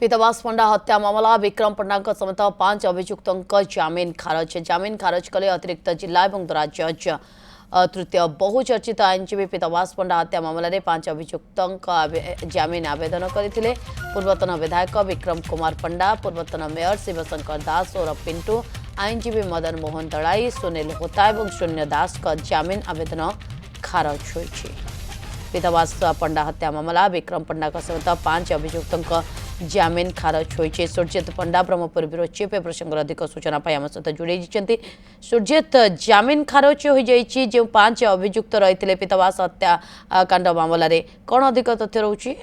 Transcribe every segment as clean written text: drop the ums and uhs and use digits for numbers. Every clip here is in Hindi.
पीतवास पंडा हत्या मामला विक्रम पंडा समेत 5 अभियुक्तों जमीन खारज कले अतिरिक्त जिला और राज्य जज तृतीय बहुचर्चित आईनजीवी पीतवास पंडा हत्या मामलें 5 अभियुक्तों जमीन आवेदन करते पूर्वतन विधायक विक्रम कुमार पंडा, पूर्वतन मेयर शिवशंकर दास और पिंटू, आईनजीवी मदन मोहन दड़ाई, सुनील होता और शून्य दास जमीन आवेदन खारज होइछि। पीतवास पंडा हत्या मामला विक्रम पंडा समेत 5 अभियुक्तों जमीन खारज होइछि। सुरजित पंडा ब्रह्मपुर ब्यूरो चीफ ए प्रसंग अधिक सूचना पाई आम सहित जोड़े। सुरजित, जमीन खारज हो जाइछि जो 5 अभियुक्त रही पीतवास हत्याकांड मामलें कौन अधिक तथ्य रोचे?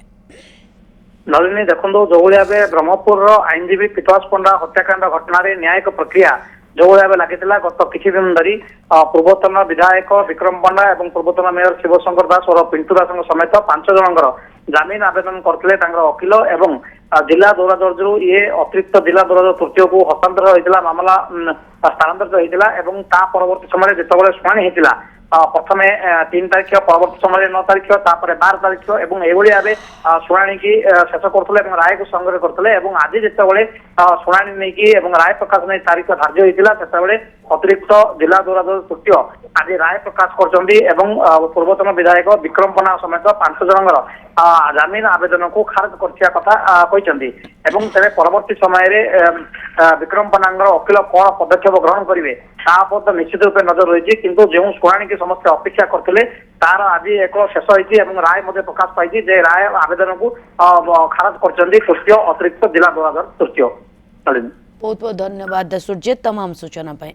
नलिनी देखो जो भाव ब्रह्मपुर आईनजीवी पीतवास पंडा हत्याकांड घटन न्यायिक प्रक्रिया जो भाव लगी गत किसी दिन धरी पूर्वतन विधायक विक्रम पंडा और पूर्वतन मेयर शिवशंकर दास और पिंटू दास समेत 5 जनकर जमीन आवेदन करते वकिल एवं जिला दौरा जज ये अतिरिक्त जिला दौरा जज तृतीय को हस्तांतर होता मामला स्थानांतरित होता परवर्त समय जिते शुणी होता प्रथम 3 तारीख परवर्त समय 9 तारीख 12 तारीख और ये भाव शुणी की शेष करते राय को संग्रह करते आज जिते शुणी नहीं राय प्रकाश नहीं तारीख धार्य होता अतिरिक्त जिला दौरा जज तृतीय आज राय प्रकाश कर पूर्वतन विधायक विक्रम पंडा समेत 5 जनकर जमीन आवेदन को खारज कर कथा तेरे परवर्ती समय विक्रम पंडा वकिल कौन पदक्षेप ग्रहण करेंगे तो निश्चित रूप नजर रही किंतु जो शुणी की समस्त अपेक्षा करते तार आज एक शेष होती राय प्रकाश पाई राय आवेदन को खारज कर तृतीय अतिरिक्त जिला दौरा जज तृतीय। बहुत बहुत धन्यवाद सुरजित तमाम सूचना पाई।